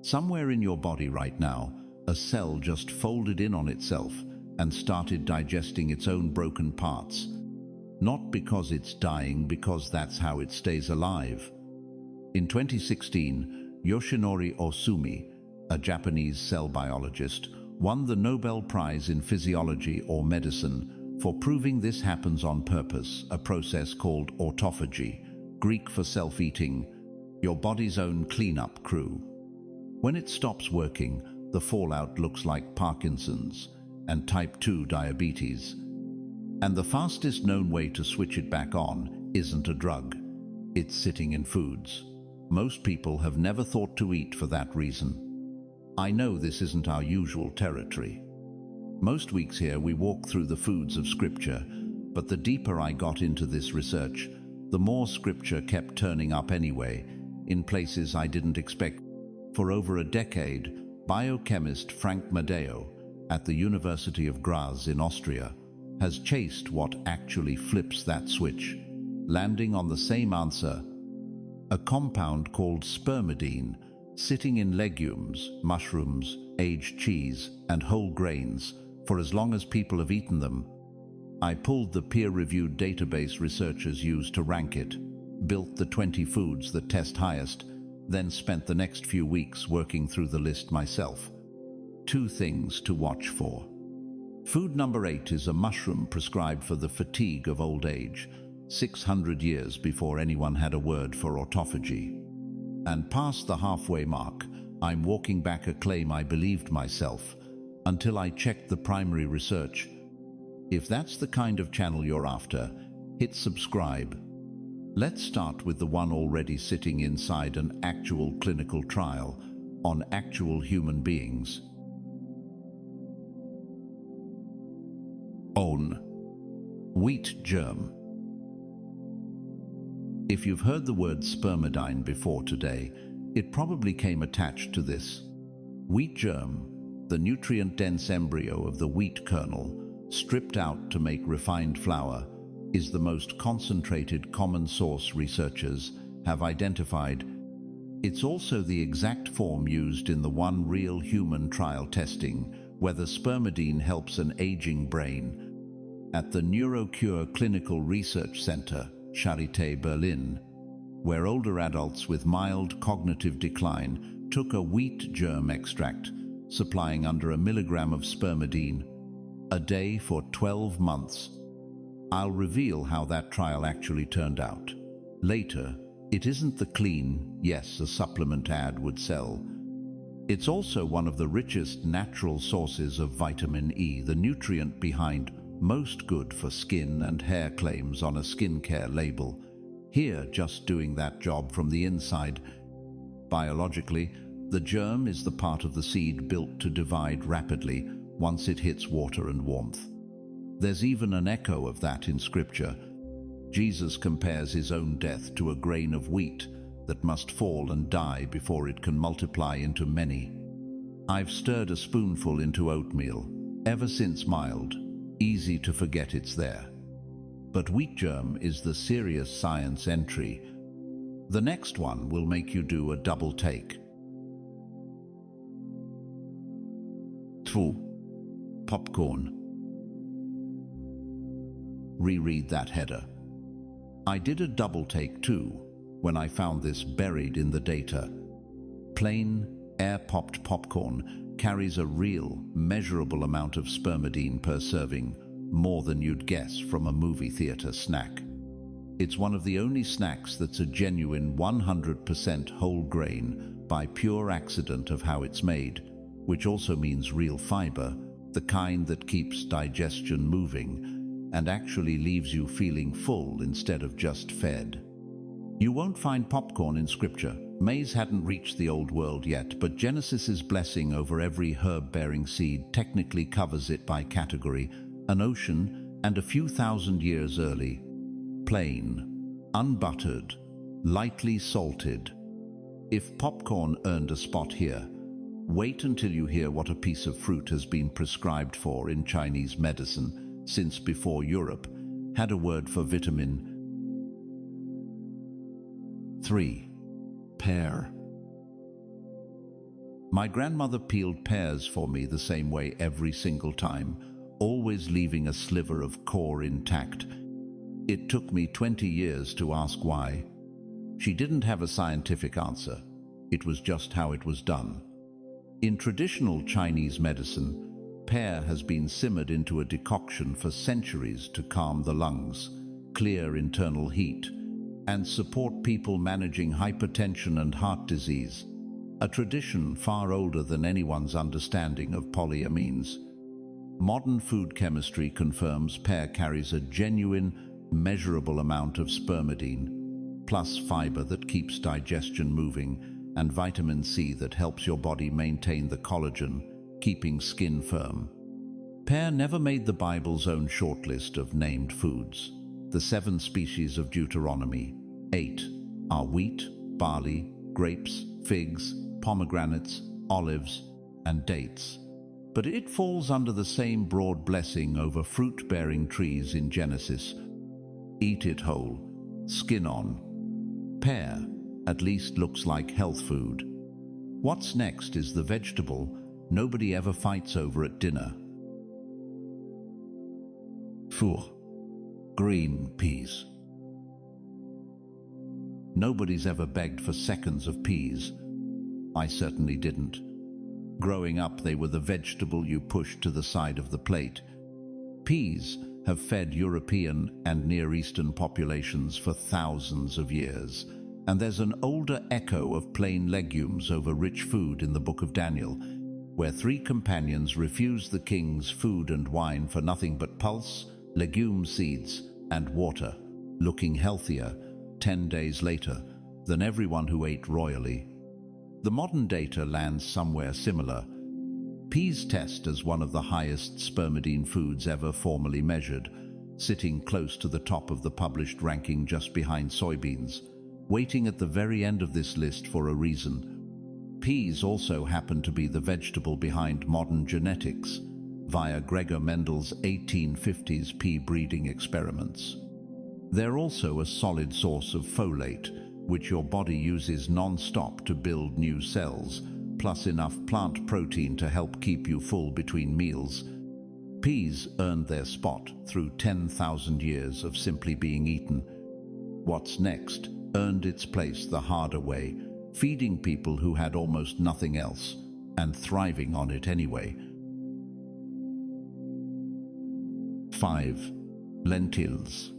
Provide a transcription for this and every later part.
Somewhere in your body right now, a cell just folded in on itself and started digesting its own broken parts. Not because it's dying, because that's how it stays alive. In 2016, Yoshinori Osumi, a Japanese cell biologist, won the Nobel Prize in Physiology or Medicine for proving this happens on purpose, a process called autophagy, Greek for self-eating, your body's own cleanup crew. When it stops working, the fallout looks like Parkinson's and type 2 diabetes. And the fastest known way to switch it back on isn't a drug. It's sitting in foods. Most people have never thought to eat for that reason. I know this isn't our usual territory. Most weeks here we walk through the foods of Scripture, but the deeper I got into this research, the more Scripture kept turning up anyway, in places I didn't expect. For over a decade, biochemist Frank Maddeo at the University of Graz in Austria has chased what actually flips that switch, landing on the same answer: a compound called spermidine, sitting in legumes, mushrooms, aged cheese, and whole grains for as long as people have eaten them. I pulled the peer-reviewed database researchers used to rank it, built the 20 foods that test highest, then spent the next few weeks working through the list myself. 2 things to watch for. Food number 8 is a mushroom prescribed for the fatigue of old age, 600 years before anyone had a word for autophagy. And past the halfway mark, I'm walking back a claim I believed myself, until I checked the primary research. If that's the kind of channel you're after, hit subscribe. Let's start with the one already sitting inside an actual clinical trial on actual human beings. Wheat germ. If you've heard the word spermidine before today, it probably came attached to this. Wheat germ, the nutrient-dense embryo of the wheat kernel, stripped out to make refined flour, is the most concentrated common source researchers have identified. It's also the exact form used in the one real human trial testing whether spermidine helps an aging brain. At the NeuroCure Clinical Research Center, Charité Berlin, where older adults with mild cognitive decline took a wheat germ extract, supplying under 1 milligram of spermidine a day for 12 months. I'll reveal how that trial actually turned out. Later, it isn't the clean, yes, a supplement ad would sell. It's also one of the richest natural sources of vitamin E, the nutrient behind most good for skin and hair claims on a skincare label. Here, just doing that job from the inside. Biologically, the germ is the part of the seed built to divide rapidly once it hits water and warmth. There's even an echo of that in Scripture. Jesus compares his own death to a grain of wheat that must fall and die before it can multiply into many. I've stirred a spoonful into oatmeal, ever since mild, easy to forget it's there. But wheat germ is the serious science entry. The next one will make you do a double take. 2. Popcorn. Reread that header. I did a double take too when I found this buried in the data. Plain, air-popped popcorn carries a real, measurable amount of spermidine per serving, more than you'd guess from a movie theater snack. It's one of the only snacks that's a genuine 100% whole grain by pure accident of how it's made, which also means real fiber, the kind that keeps digestion moving and actually leaves you feeling full instead of just fed. You won't find popcorn in Scripture. Maize hadn't reached the old world yet, but Genesis's blessing over every herb-bearing seed technically covers it by category, an ocean and a few thousand years early. Plain, unbuttered, lightly salted. If popcorn earned a spot here, wait until you hear what a piece of fruit has been prescribed for in Chinese medicine since before Europe had a word for vitamin. 3. Pear. My grandmother peeled pears for me the same way every single time, always leaving a sliver of core intact. It took me 20 years to ask why. She didn't have a scientific answer. It was just how it was done. In traditional Chinese medicine, pear has been simmered into a decoction for centuries to calm the lungs, clear internal heat, and support people managing hypertension and heart disease, a tradition far older than anyone's understanding of polyamines. Modern food chemistry confirms pear carries a genuine, measurable amount of spermidine, plus fiber that keeps digestion moving, and vitamin C that helps your body maintain the collagen, keeping skin firm. Pear never made the Bible's own shortlist of named foods. The 7 species of Deuteronomy, 8, are wheat, barley, grapes, figs, pomegranates, olives, and dates. But it falls under the same broad blessing over fruit-bearing trees in Genesis. Eat it whole, skin on. Pear at least looks like health food. What's next is the vegetable nobody ever fights over at dinner. Four. Green peas. Nobody's ever begged for seconds of peas. I certainly didn't. Growing up, they were the vegetable you pushed to the side of the plate. Peas have fed European and Near Eastern populations for thousands of years, and there's an older echo of plain legumes over rich food in the book of Daniel, where 3 companions refuse the king's food and wine for nothing but pulse, legume seeds, and water, looking healthier 10 days later than everyone who ate royally. The modern data lands somewhere similar. Peas test as one of the highest spermidine foods ever formally measured, sitting close to the top of the published ranking just behind soybeans, waiting at the very end of this list for a reason. Peas also happen to be the vegetable behind modern genetics, via Gregor Mendel's 1850s pea breeding experiments. They're also a solid source of folate, which your body uses non-stop to build new cells, plus enough plant protein to help keep you full between meals. Peas earned their spot through 10,000 years of simply being eaten. What's next earned its place the harder way, feeding people who had almost nothing else, and thriving on it anyway. 5. Lentils.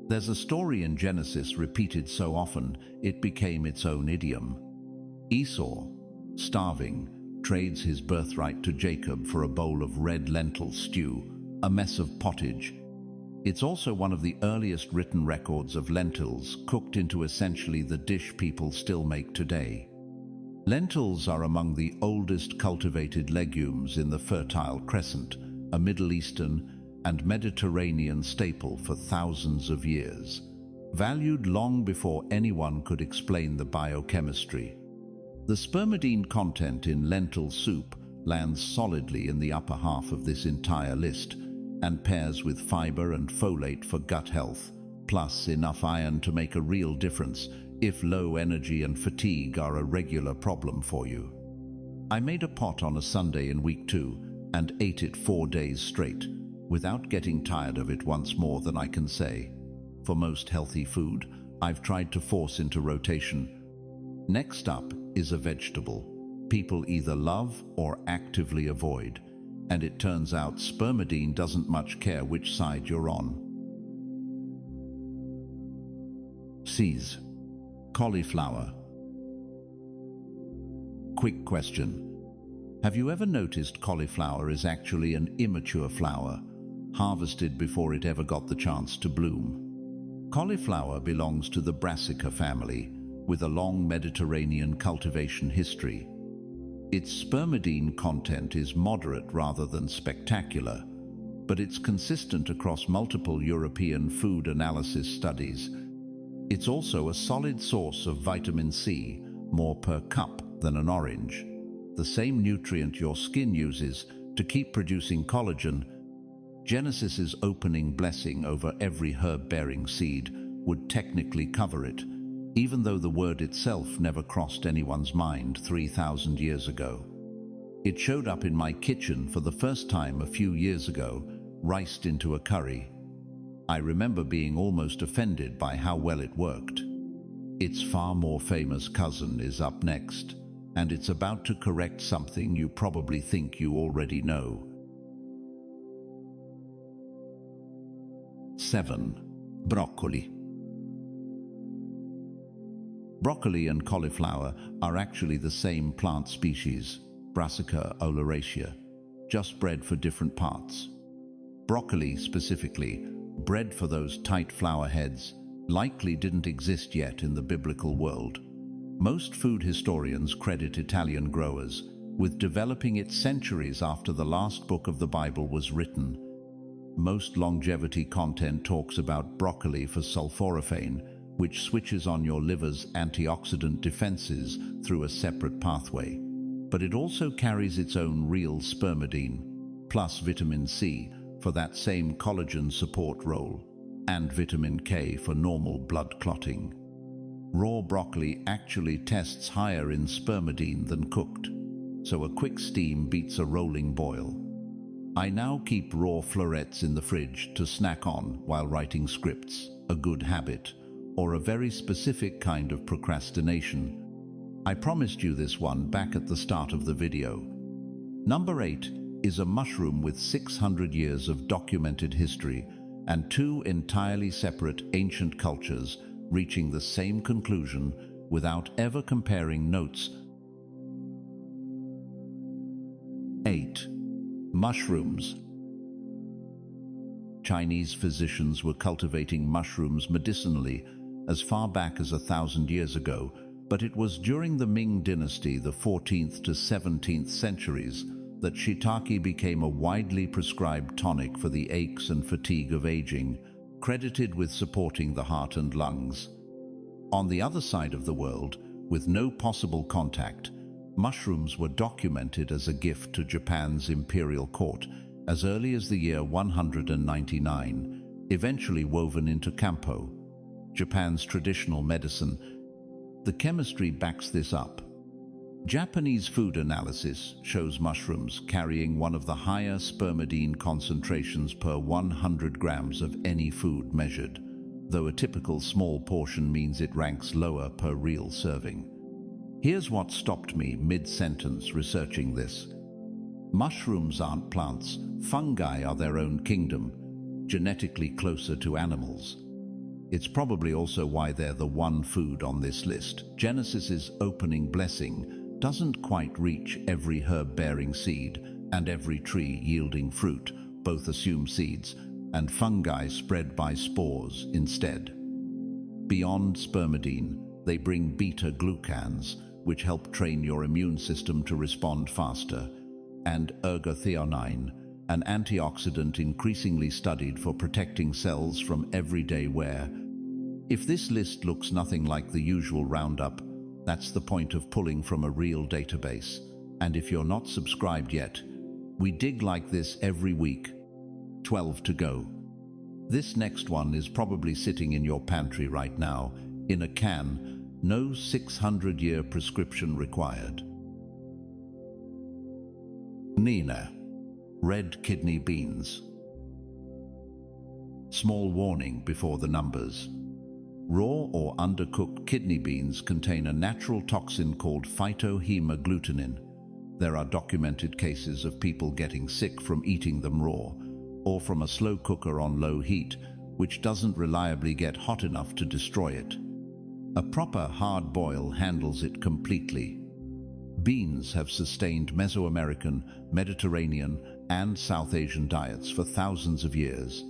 There's a story in Genesis repeated so often it became its own idiom. Esau, starving, trades his birthright to Jacob for a bowl of red lentil stew, a mess of pottage. It's also one of the earliest written records of lentils cooked into essentially the dish people still make today. Lentils are among the oldest cultivated legumes in the Fertile Crescent, a Middle Eastern and Mediterranean staple for thousands of years, valued long before anyone could explain the biochemistry. The spermidine content in lentil soup lands solidly in the upper half of this entire list, and pairs with fiber and folate for gut health, plus enough iron to make a real difference if low energy and fatigue are a regular problem for you. I made a pot on a Sunday in week 2 and ate it 4 days straight, without getting tired of it once more than I can say. For most healthy food, I've tried to force into rotation. Next up is a vegetable people either love or actively avoid, and it turns out spermidine doesn't much care which side you're on. C's. Cauliflower. Quick question. Have you ever noticed cauliflower is actually an immature flower, harvested before it ever got the chance to bloom? Cauliflower belongs to the Brassica family, with a long Mediterranean cultivation history. Its spermidine content is moderate rather than spectacular, but it's consistent across multiple European food analysis studies. It's also a solid source of vitamin C, more per cup than an orange, the same nutrient your skin uses to keep producing collagen. Genesis's opening blessing over every herb-bearing seed would technically cover it, even though the word itself never crossed anyone's mind 3,000 years ago. It showed up in my kitchen for the first time a few years ago, riced into a curry. I remember being almost offended by how well it worked. Its far more famous cousin is up next, and it's about to correct something you probably think you already know. 7. Broccoli. Broccoli and cauliflower are actually the same plant species, Brassica oleracea, just bred for different parts. Broccoli, specifically, bred for those tight flower heads, likely didn't exist yet in the biblical world. Most food historians credit Italian growers with developing it centuries after the last book of the Bible was written. Most longevity content talks about broccoli for sulforaphane, which switches on your liver's antioxidant defenses through a separate pathway. But it also carries its own real spermidine, plus vitamin C for that same collagen support role, and vitamin K for normal blood clotting. Raw broccoli actually tests higher in spermidine than cooked, so a quick steam beats a rolling boil. I now keep raw florets in the fridge to snack on while writing scripts, a good habit, or a very specific kind of procrastination. I promised you this one back at the start of the video. Number 8 is a mushroom with 600 years of documented history and 2 entirely separate ancient cultures reaching the same conclusion without ever comparing notes. 8. Mushrooms. Chinese physicians were cultivating mushrooms medicinally as far back as 1,000 years ago, but it was during the Ming dynasty, the 14th to 17th centuries, that shiitake became a widely prescribed tonic for the aches and fatigue of aging, credited with supporting the heart and lungs. On the other side of the world, with no possible contact, mushrooms were documented as a gift to Japan's imperial court as early as the year 199, eventually woven into Kampo, Japan's traditional medicine. The chemistry backs this up. Japanese food analysis shows mushrooms carrying one of the higher spermidine concentrations per 100 grams of any food measured, though a typical small portion means it ranks lower per real serving. Here's what stopped me mid-sentence researching this. Mushrooms aren't plants, fungi are their own kingdom, genetically closer to animals. It's probably also why they're the one food on this list. Genesis's opening blessing doesn't quite reach every herb-bearing seed and every tree yielding fruit, both assume seeds, and fungi spread by spores instead. Beyond spermidine, they bring beta-glucans, which help train your immune system to respond faster, and ergothioneine, an antioxidant increasingly studied for protecting cells from everyday wear. If this list looks nothing like the usual roundup, that's the point of pulling from a real database. And if you're not subscribed yet, we dig like this every week. 12 to go. This next one is probably sitting in your pantry right now, in a can, no 600-year prescription required. Nina, red kidney beans. Small warning before the numbers. Raw or undercooked kidney beans contain a natural toxin called phytohemagglutinin. There are documented cases of people getting sick from eating them raw, or from a slow cooker on low heat, which doesn't reliably get hot enough to destroy it. A proper hard boil handles it completely. Beans have sustained Mesoamerican, Mediterranean, and South Asian diets for thousands of years.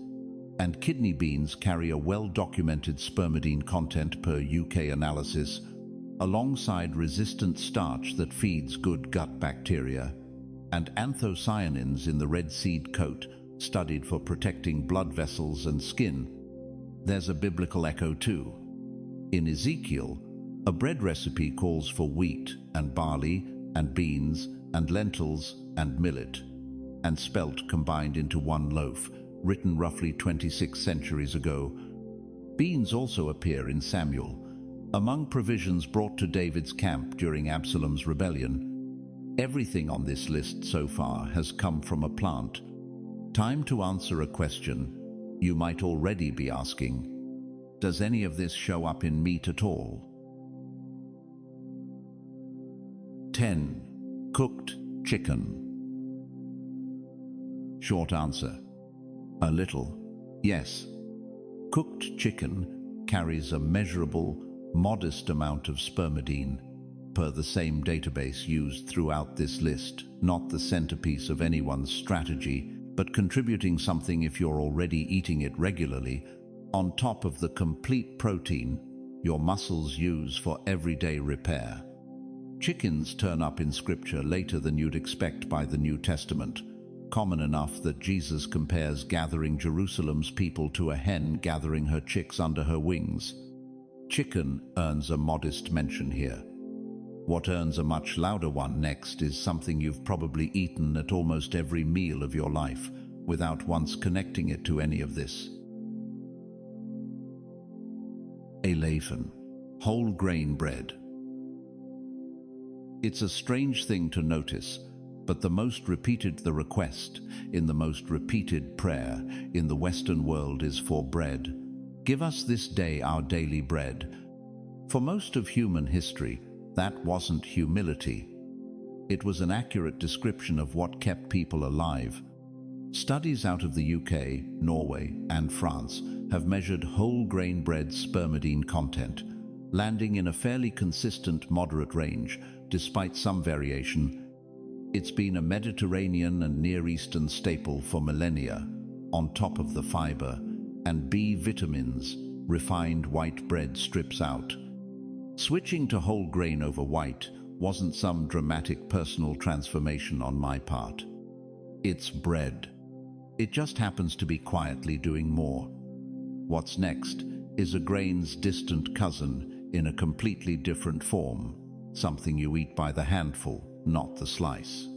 And kidney beans carry a well-documented spermidine content per UK analysis, alongside resistant starch that feeds good gut bacteria, and anthocyanins in the red seed coat, studied for protecting blood vessels and skin. There's a biblical echo too. In Ezekiel, a bread recipe calls for wheat and barley and beans and lentils and millet, and spelt combined into one loaf, written roughly 26 centuries ago. Beans also appear in Samuel, Among provisions brought to David's camp during Absalom's rebellion, everything on this list so far has come from a plant. Time to answer a question you might already be asking. Does any of this show up in meat at all? 10. Cooked chicken. Short answer: a little. Yes. Cooked chicken carries a measurable, modest amount of spermidine, per the same database used throughout this list, not the centerpiece of anyone's strategy, but contributing something if you're already eating it regularly, on top of the complete protein your muscles use for everyday repair. Chickens turn up in scripture later than you'd expect by the New Testament, common enough that Jesus compares gathering Jerusalem's people to a hen gathering her chicks under her wings. Chicken earns a modest mention here. What earns a much louder one next is something you've probably eaten at almost every meal of your life, without once connecting it to any of this. A leaven, whole grain bread. It's a strange thing to notice, but the most repeated the request, in the most repeated prayer in the Western world is for bread. Give us this day our daily bread. For most of human history, that wasn't humility. It was an accurate description of what kept people alive. Studies out of the UK, Norway, and France have measured whole grain bread's spermidine content, landing in a fairly consistent moderate range, despite some variation. It's been a Mediterranean and Near Eastern staple for millennia, on top of the fiber and B vitamins refined white bread strips out. Switching to whole grain over white wasn't some dramatic personal transformation on my part. It's bread. It just happens to be quietly doing more. What's next is a grain's distant cousin in a completely different form, something you eat by the handful, not the slice.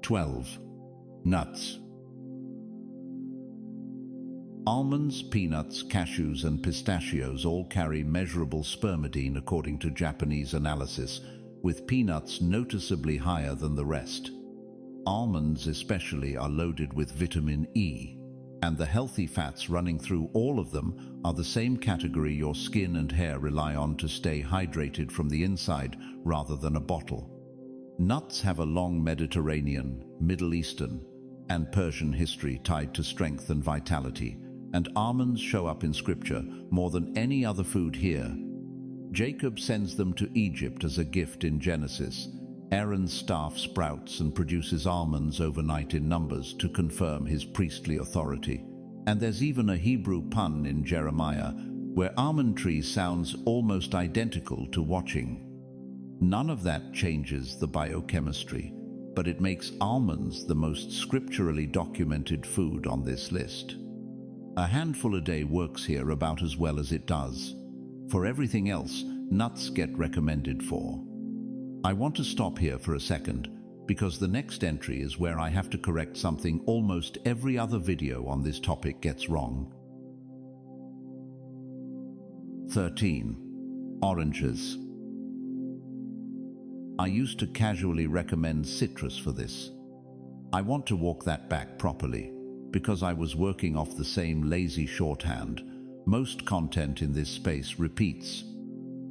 12. Nuts. Almonds, peanuts, cashews, and pistachios all carry measurable spermidine according to Japanese analysis, with peanuts noticeably higher than the rest. Almonds especially are loaded with vitamin E, and the healthy fats running through all of them are the same category your skin and hair rely on to stay hydrated from the inside rather than a bottle. Nuts have a long Mediterranean, Middle Eastern, and Persian history tied to strength and vitality, and almonds show up in scripture more than any other food here. Jacob sends them to Egypt as a gift in Genesis. Aaron's staff sprouts and produces almonds overnight in numbers to confirm his priestly authority. And there's even a Hebrew pun in Jeremiah, where almond tree sounds almost identical to watching. None of that changes the biochemistry, but it makes almonds the most scripturally documented food on this list. A handful a day works here about as well as it does. For everything else, nuts get recommended for. I want to stop here for a second, because the next entry is where I have to correct something almost every other video on this topic gets wrong. 13. Oranges. I used to casually recommend citrus for this. I want to walk that back properly, because I was working off the same lazy shorthand. Most content in this space repeats.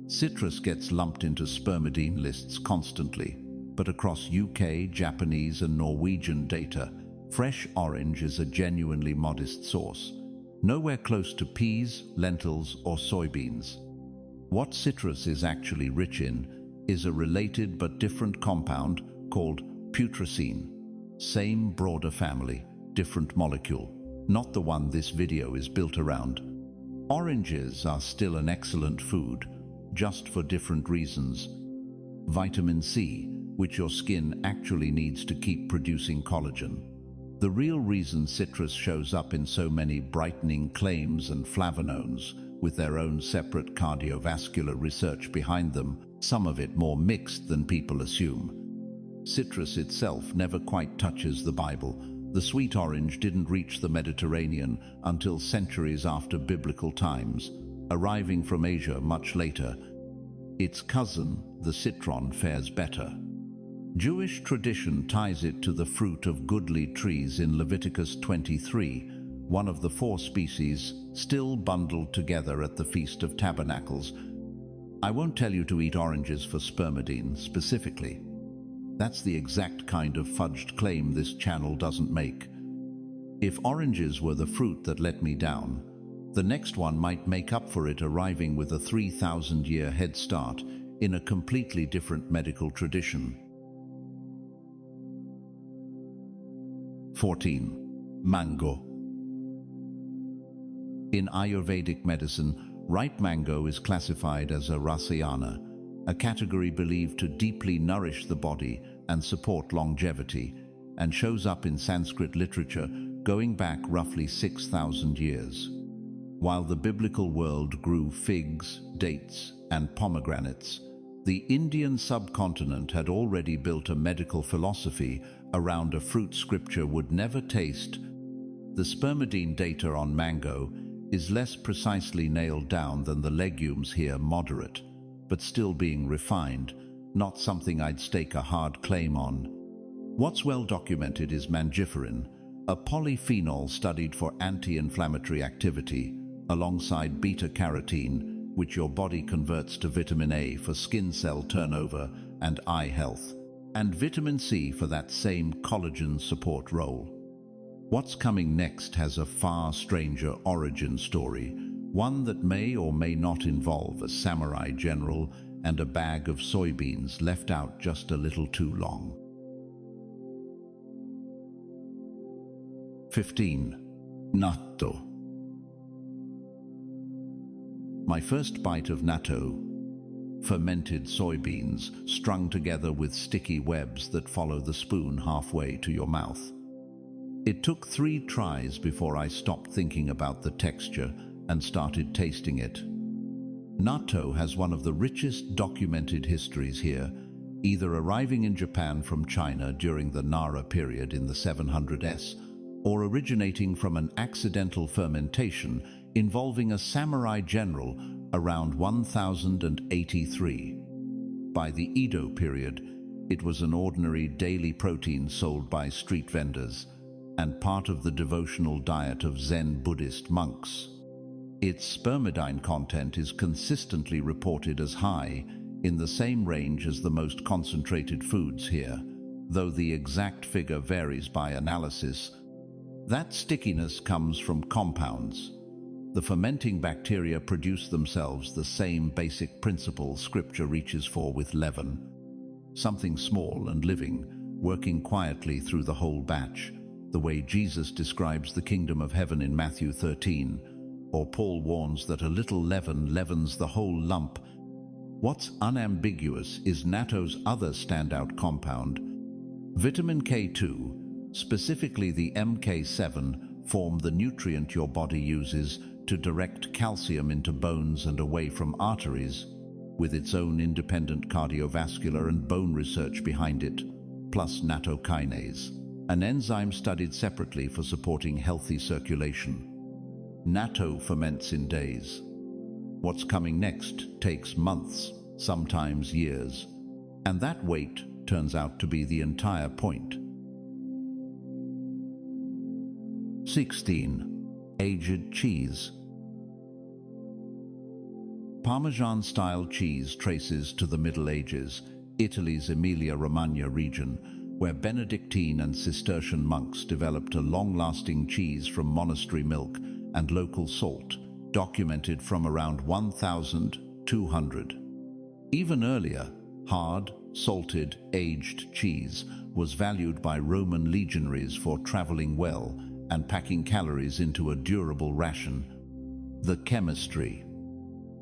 Citrus gets lumped into spermidine lists constantly, but across UK, Japanese, and Norwegian data, fresh orange is a genuinely modest source, nowhere close to peas, lentils, or soybeans. What citrus is actually rich in is a related but different compound called putrescine. Same broader family, different molecule, not the one this video is built around. Oranges are still an excellent food, just for different reasons. Vitamin C, which your skin actually needs to keep producing collagen. The real reason citrus shows up in so many brightening claims and flavonones, with their own separate cardiovascular research behind them, some of it more mixed than people assume. Citrus itself never quite touches the Bible, The sweet orange didn't reach the Mediterranean until centuries after biblical times, arriving from Asia much later. Its cousin, the citron, fares better. Jewish tradition ties it to the fruit of goodly trees in Leviticus 23, one of the 4 species still bundled together at the Feast of Tabernacles. I won't tell you to eat oranges for spermidine specifically. That's the exact kind of fudged claim this channel doesn't make. If oranges were the fruit that let me down, the next one might make up for it, arriving with a 3,000-year head start in a completely different medical tradition. 14. Mango. In Ayurvedic medicine, ripe mango is classified as a rasayana, a category believed to deeply nourish the body and support longevity, and shows up in Sanskrit literature going back roughly 6,000 years. While the biblical world grew figs, dates, and pomegranates, the Indian subcontinent had already built a medical philosophy around a fruit scripture would never taste. The spermidine data on mango is less precisely nailed down than the legumes here, moderate, but still being refined, not something I'd stake a hard claim on. What's well documented is mangiferin, a polyphenol studied for anti-inflammatory activity, alongside beta-carotene, which your body converts to vitamin A for skin cell turnover and eye health, and vitamin C for that same collagen support role. What's coming next has a far stranger origin story, one that may or may not involve a samurai general and a bag of soybeans left out just a little too long. 15. Natto. My first bite of natto, fermented soybeans strung together with sticky webs that follow the spoon halfway to your mouth. It took 3 tries before I stopped thinking about the texture and started tasting it. Natto has one of the richest documented histories here, either arriving in Japan from China during the Nara period in the 700s, or originating from an accidental fermentation involving a samurai general around 1083. By the Edo period, it was an ordinary daily protein sold by street vendors and part of the devotional diet of Zen Buddhist monks. Its spermidine content is consistently reported as high, in the same range as the most concentrated foods here, though the exact figure varies by analysis. That stickiness comes from compounds. The fermenting bacteria produce themselves the same basic principle Scripture reaches for with leaven, something small and living, working quietly through the whole batch, the way Jesus describes the kingdom of heaven in Matthew 13, or Paul warns that a little leaven leavens the whole lump. What's unambiguous is natto's other standout compound. Vitamin K2, specifically the MK7, form the nutrient your body uses to direct calcium into bones and away from arteries, with its own independent cardiovascular and bone research behind it, plus nattokinase, an enzyme studied separately for supporting healthy circulation. Natto ferments in days. What's coming next takes months, sometimes years, and that wait turns out to be the entire point. 16. Aged cheese. Parmesan-style cheese traces to the Middle Ages, Italy's Emilia-Romagna region, where Benedictine and Cistercian monks developed a long-lasting cheese from monastery milk and local salt, documented from around 1200. Even earlier, hard, salted, aged cheese was valued by Roman legionaries for traveling well and packing calories into a durable ration. The chemistry.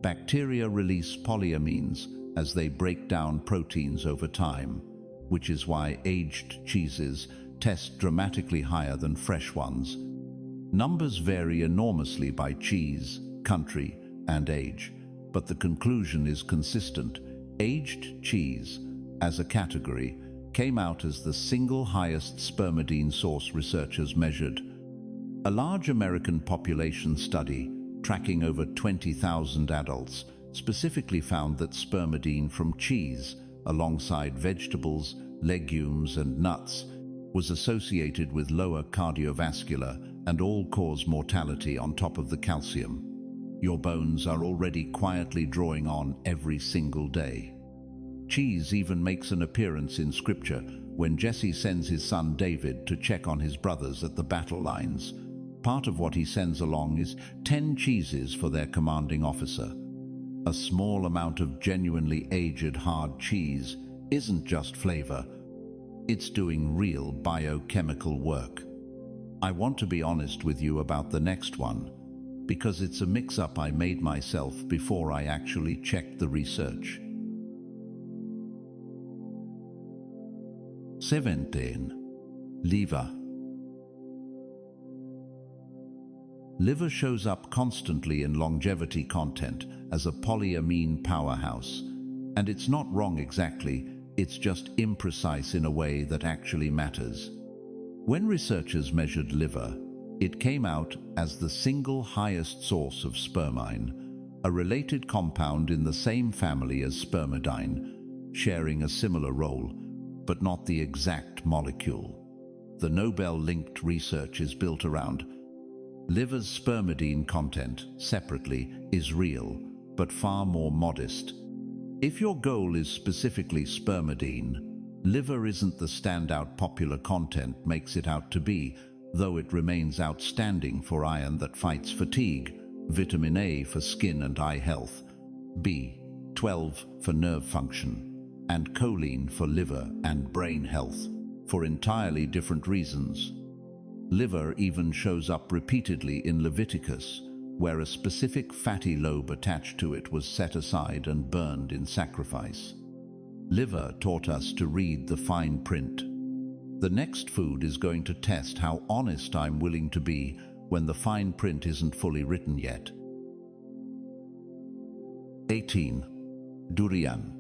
Bacteria release polyamines as they break down proteins over time, which is why aged cheeses test dramatically higher than fresh ones. Numbers vary enormously by cheese, country, and age, but the conclusion is consistent. Aged cheese, as a category, came out as the single highest spermidine source researchers measured. A large American population study, tracking over 20,000 adults, specifically found that spermidine from cheese, alongside vegetables, legumes, and nuts, was associated with lower cardiovascular and all-cause mortality on top of the calcium. Your bones are already quietly drawing on every single day. Cheese even makes an appearance in Scripture when Jesse sends his son David to check on his brothers at the battle lines. Part of what he sends along is 10 cheeses for their commanding officer. A small amount of genuinely aged hard cheese isn't just flavor, it's doing real biochemical work. I want to be honest with you about the next one, because it's a mix-up I made myself before I actually checked the research. 17. Liver. Liver shows up constantly in longevity content as a polyamine powerhouse, and it's not wrong exactly, it's just imprecise in a way that actually matters. When researchers measured liver, it came out as the single highest source of spermine, a related compound in the same family as spermidine, sharing a similar role, but not the exact molecule. The Nobel-linked research is built around liver's spermidine content, separately, is real, but far more modest. If your goal is specifically spermidine, liver isn't the standout popular content makes it out to be, though it remains outstanding for iron that fights fatigue, vitamin A for skin and eye health, B12 for nerve function, and choline for liver and brain health, for entirely different reasons. Liver even shows up repeatedly in Leviticus, where a specific fatty lobe attached to it was set aside and burned in sacrifice. Liver taught us to read the fine print. The next food is going to test how honest I'm willing to be when the fine print isn't fully written yet. 18. Durian.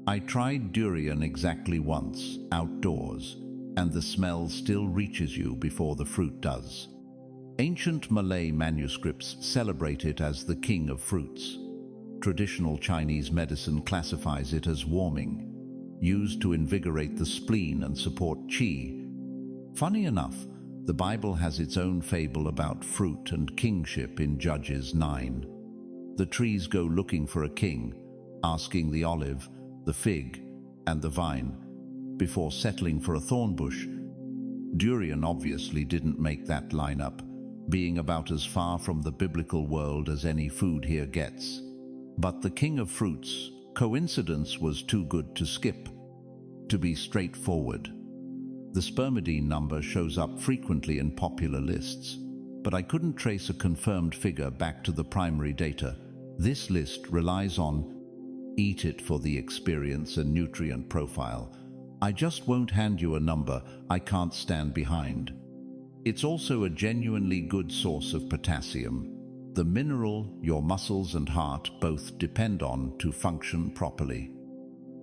I tried durian exactly once, outdoors, and the smell still reaches you before the fruit does. Ancient Malay manuscripts celebrate it as the king of fruits. Traditional Chinese medicine classifies it as warming, used to invigorate the spleen and support qi. Funny enough, the Bible has its own fable about fruit and kingship in Judges 9. The trees go looking for a king, asking the olive, the fig, and the vine, before settling for a thorn bush. Durian obviously didn't make that lineup, being about as far from the biblical world as any food here gets. But the king of fruits, coincidence was too good to skip. To be straightforward, the spermidine number shows up frequently in popular lists, but I couldn't trace a confirmed figure back to the primary data. This list relies on eat it for the experience and nutrient profile. I just won't hand you a number I can't stand behind. It's also a genuinely good source of potassium, the mineral your muscles and heart both depend on to function properly.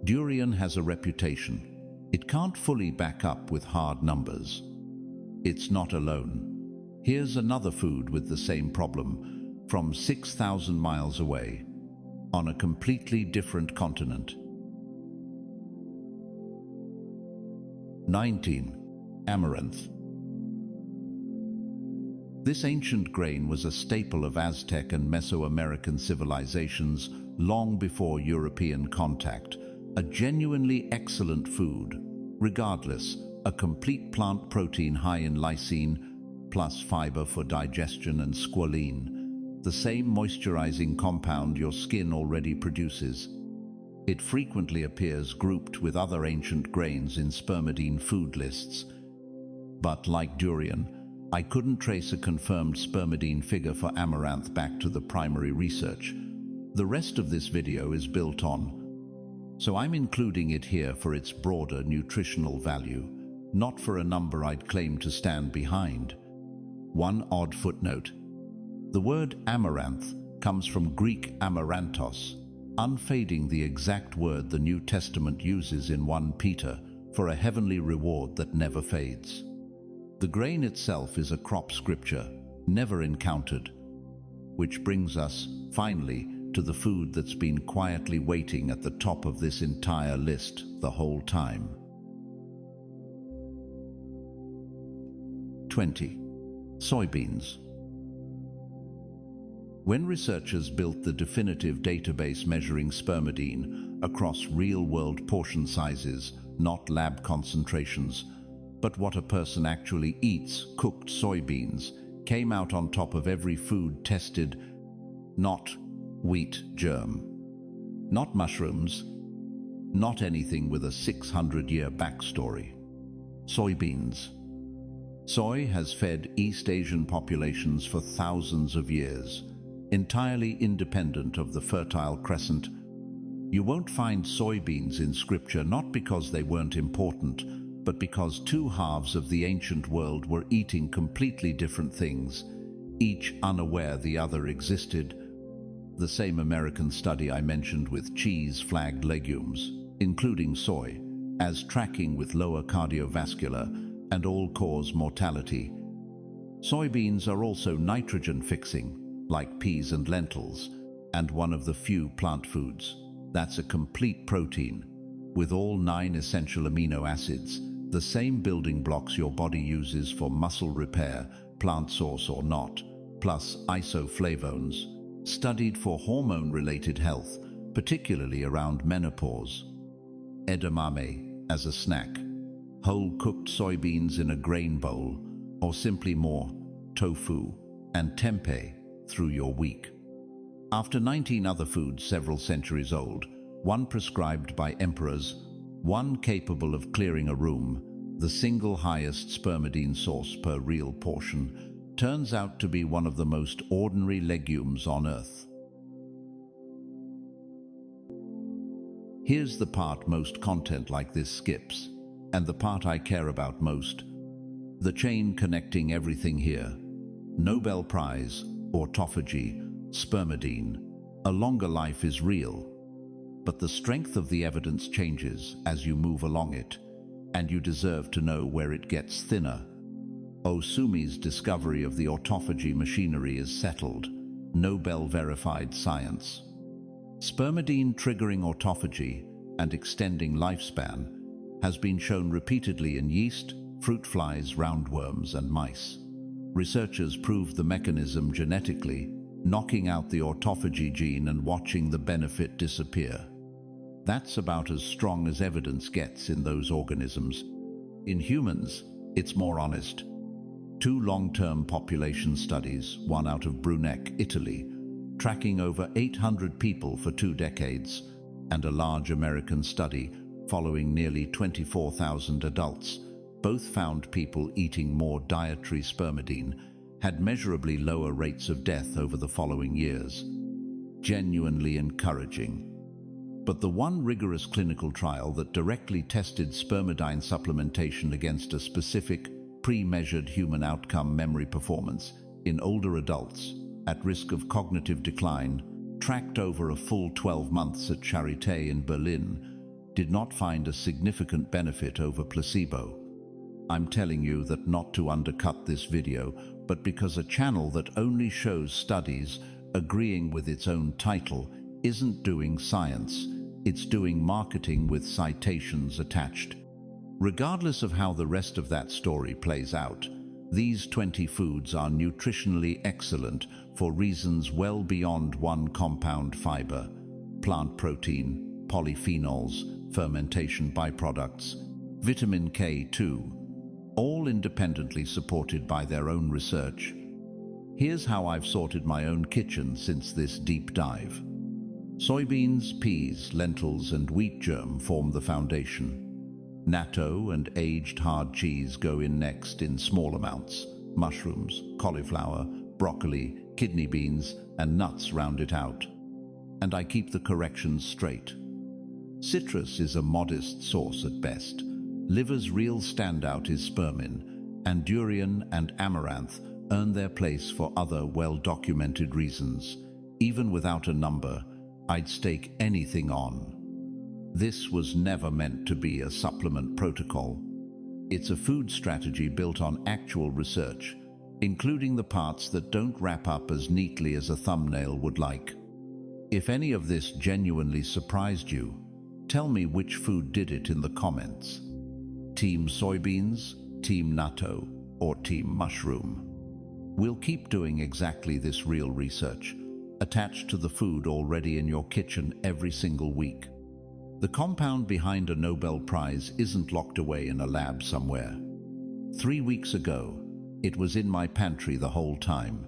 Durian has a reputation. It can't fully back up with hard numbers. It's not alone. Here's another food with the same problem, from 6,000 miles away, on a completely different continent. 19. Amaranth. This ancient grain was a staple of Aztec and Mesoamerican civilizations long before European contact, a genuinely excellent food. Regardless, a complete plant protein high in lysine, plus fiber for digestion and squalene, the same moisturizing compound your skin already produces. It frequently appears grouped with other ancient grains in spermidine food lists. But like durian, I couldn't trace a confirmed spermidine figure for amaranth back to the primary research. The rest of this video is built on, so I'm including it here for its broader nutritional value, not for a number I'd claim to stand behind. One odd footnote. The word amaranth comes from Greek amaranthos, unfading the exact word the New Testament uses in 1 Peter for a heavenly reward that never fades. The grain itself is a crop scripture, never encountered, which brings us, finally, to the food that's been quietly waiting at the top of this entire list the whole time. 20. Soybeans. When researchers built the definitive database measuring spermidine across real-world portion sizes, not lab concentrations, but what a person actually eats, cooked soybeans, came out on top of every food tested, not wheat germ, not mushrooms, not anything with a 600-year backstory. Soybeans. Soy has fed East Asian populations for thousands of years, entirely independent of the Fertile Crescent. You won't find soybeans in scripture not because they weren't important, but because two halves of the ancient world were eating completely different things, each unaware the other existed. The same American study I mentioned with cheese-flagged legumes, including soy, as tracking with lower cardiovascular and all-cause mortality. Soybeans are also nitrogen-fixing, like peas and lentils, and one of the few plant foods that's a complete protein, with all 9 essential amino acids, the same building blocks your body uses for muscle repair, plant source or not, plus isoflavones, studied for hormone-related health, particularly around menopause. Edamame as a snack, whole cooked soybeans in a grain bowl, or simply more tofu and tempeh through your week. After 19 other foods several centuries old, one prescribed by emperors, one capable of clearing a room, the single highest spermidine source per real portion, turns out to be one of the most ordinary legumes on Earth. Here's the part most content like this skips, and the part I care about most. The chain connecting everything here. Nobel Prize, autophagy, spermidine. A longer life is real, but the strength of the evidence changes as you move along it, and you deserve to know where it gets thinner. Osumi's discovery of the autophagy machinery is settled, Nobel-verified science. Spermidine triggering autophagy and extending lifespan has been shown repeatedly in yeast, fruit flies, roundworms, and mice. Researchers proved the mechanism genetically, knocking out the autophagy gene and watching the benefit disappear. That's about as strong as evidence gets in those organisms. In humans, it's more honest. 2 long-term population studies, one out of Bruneck, Italy, tracking over 800 people for 2 decades, and a large American study following nearly 24,000 adults, both found people eating more dietary spermidine had measurably lower rates of death over the following years. Genuinely encouraging. But the one rigorous clinical trial that directly tested spermidine supplementation against a specific, pre-measured human outcome memory performance in older adults at risk of cognitive decline, tracked over a full 12 months at Charité in Berlin, did not find a significant benefit over placebo. I'm telling you that not to undercut this video, but because a channel that only shows studies agreeing with its own title isn't doing science, it's doing marketing with citations attached. Regardless of how the rest of that story plays out, these 20 foods are nutritionally excellent for reasons well beyond one compound fiber, plant protein, polyphenols, fermentation byproducts, vitamin K2, all independently supported by their own research. Here's how I've sorted my own kitchen since this deep dive. Soybeans, peas, lentils, and wheat germ form the foundation. Natto and aged hard cheese go in next in small amounts. Mushrooms, cauliflower, broccoli, kidney beans, and nuts round it out. And I keep the corrections straight. Citrus is a modest source at best. Liver's real standout is spermin, and Durian and Amaranth earn their place for other well-documented reasons. Even without a number, I'd stake anything on. This was never meant to be a supplement protocol. It's a food strategy built on actual research, including the parts that don't wrap up as neatly as a thumbnail would like. If any of this genuinely surprised you, tell me which food did it in the comments. Team soybeans, Team natto, or Team mushroom? We'll keep doing exactly this real research, attached to the food already in your kitchen every single week. The compound behind a Nobel Prize isn't locked away in a lab somewhere. 3 weeks ago, it was in my pantry the whole time.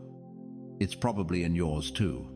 It's probably in yours too.